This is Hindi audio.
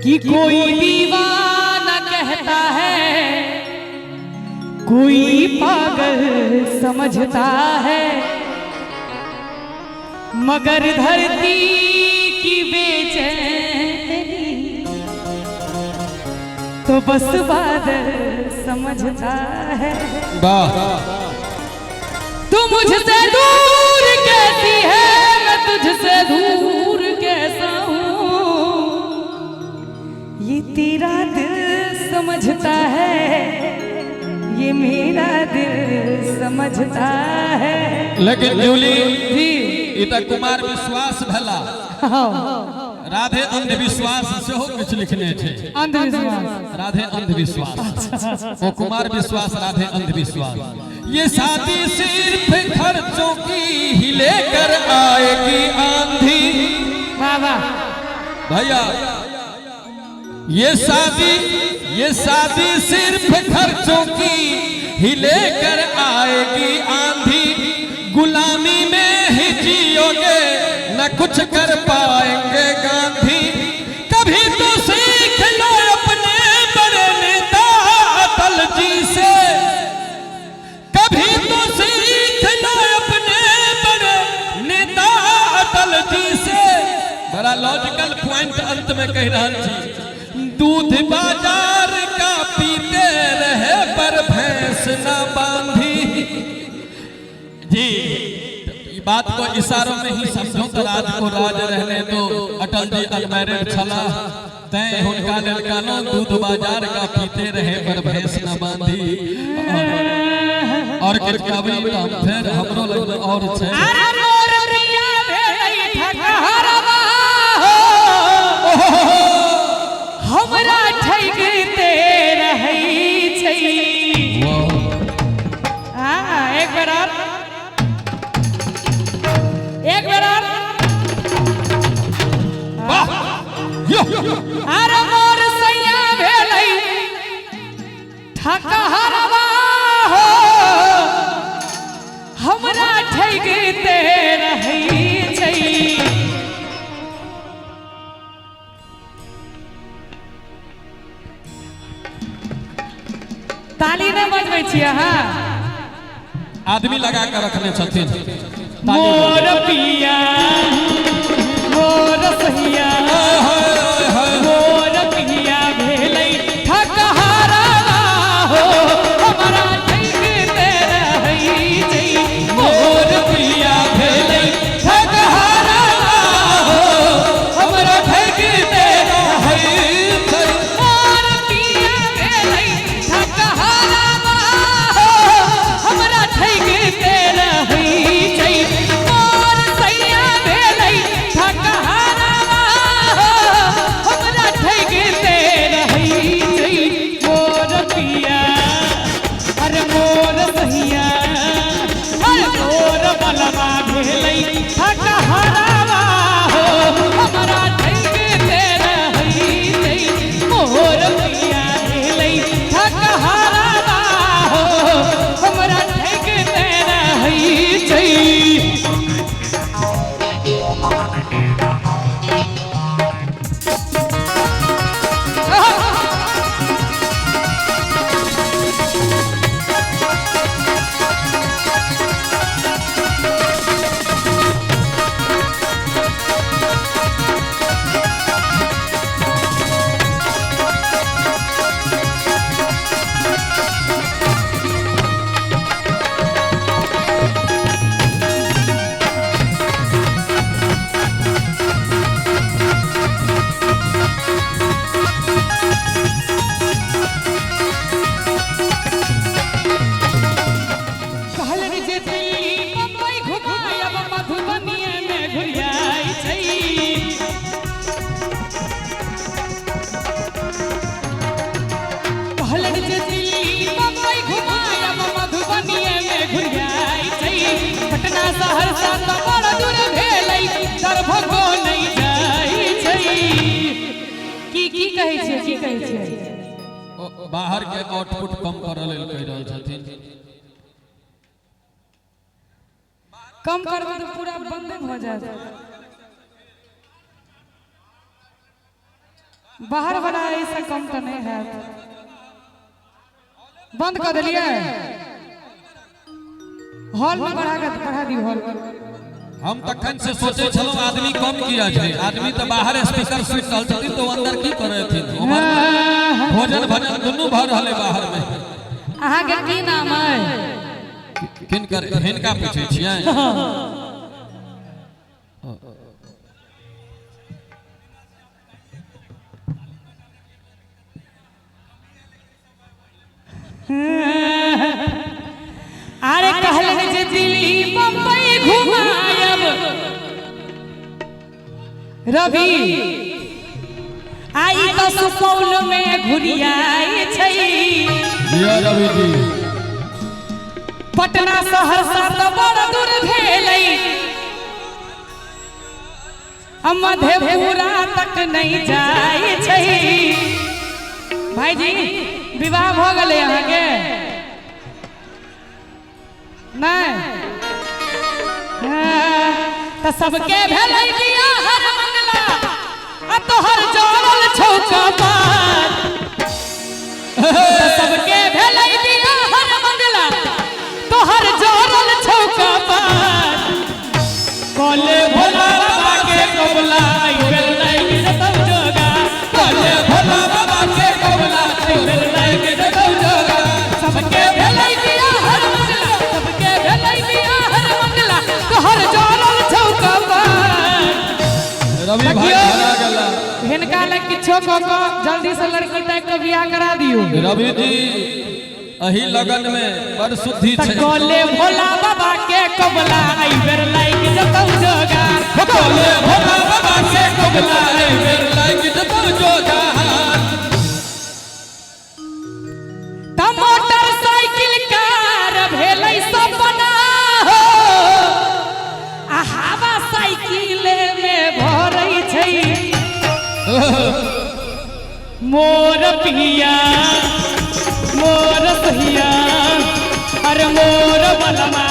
कि कोई दीवाना कहता है, कोई पागल समझता है, मगर धरती की बेचैनी तो बस बादल समझता है। तू मुझसे दूर कैसी है, मैं तुझसे दूर कैसा हूँ, ये तेरा दिल समझता है, ये मेरा दिल समझता है। लेकिन जूली इतना कुमार विश्वास भला राधे अंधविश्वास से हो कुछ लिखने थे। अंधविश्वास राधे अंधविश्वास वो कुमार विश्वास राधे अंधविश्वास। ये शादी सिर्फ खर्चों की ही लेकर आएगी आंधी। भैया ये शादी सिर्फ खर्चों की ही लेकर आएगी आंधी। गुलामी में ही जियोगे न कुछ कर पाएंगे गांधी। कभी तो सीख लो अपने बड़े नेता अटल जी से, कभी तो सीख लो अपने बड़े नेता अटल जी से। बड़ा लॉजिकल पॉइंट अंत में कह रहा थी। दूध बाजार का पीते रहे पर भैंस न बांधी। जी बात को इशारों में ही समझो तो राज को राज रहने दो। अटल जी अनमैरिड छला तय हुनका ललकानो, दूध बाजार का पीते रहे पर भैंस न बांधी। और कुछ कभी फिर हमरो लग और छे हमरा ठगते रहै छै। हां एक बार और, एक बार और। अरे मोर सैया भेलै ठकहरवा हो, हमरा ठगते रहै छै। ताली नहीं बजबै छी अहाँ? आदमी लगा कर रखने छथिन। मोर पिया मोर सैया मोर पिया भेलै ठकहरवा हो, हमरा ठगते रहै छै। मोर पिया भेलै ठकहरवा हो, हमरा ठगते रहै छै। मोर पिया भेलै ठकहरवा हो, हमरा ठगते रहै छै। मोर सैया भेलै ठकहरवा हो, हमरा ठगते रहै छै। मोर पिया अरे मोर सैया अरे मोर बलवा भेलै ठकहरवा हो, हमरा ठगते रहै छै। मोर पिया भेलै ठकहरवा हो, हमरा ठगते रहै छै। पटना सहरसा तो बड़ दूर भेलै, दरभंगो नहीं जाई छै। की कहै छै, की कहै छै? बाहर के आउटपुट कम करऽ लेल कहि रहल छथिन। कम करबै तो पूरा बंद भ जाएत। बाहर वाला ऐसा कम तो नहीं है, बंद कर दिलिए। हॉल में बढ़ा दी हॉल। हम तखन से सोचे छलो आदमी कम किया जाए, आदमी तो बाहर स्पीकर सुन रहल छथिन तो अंदर की करे थिन, हमर भोजन भजन दुनू भ रहले बाहर में। अहाँ के की नाम है? किनकर हिनका पूछे छियै? अरे कहले जे दिल्ली बम्बई घुमायब रवि, आई तो सुपौल में घुरियाई छै। रवि जी पटना सहरसा तो बड़ दूर भेलै, मधेपुरा तक नहीं जाई छै। भाईजी विवाह भ गेलै अहाँ के? नहीं तो सबके भेलै बियाह हर मंगला, आ तोहर जोड़ल छौका बात। तो सबके भेलै बियाह हर मंगला, तोहर जोड़ल छौका बात। कोले भोला बाबा के कबला बेल नहीं जतौ जोगा, कोले भोला बाबा के कबला बेल नहीं जतौ जोगा। सबके भेलै बियाह हर मंगला, सबके भेलै बियाह हर मंगला, तोहर जोड़ल छौका बात। रवि भाई भला गेला, हिनका ले किछो क जल्दी से लड़की तय के बियाह करा दियो। रवि जी अही लगन में बड़ शुद्धि छै। कोले भोला बाबा के कबला आई बेर लाइक जतौ जोगा, कोले भोला बाबा के कबला आई बेर लाइक जतौ जोगा। त मोटरसाइकिल कार भेलै सपना हो, आ हवा साइकिल में भरै छै। मोर पिया मोर सहिया, अरे मोर बलमा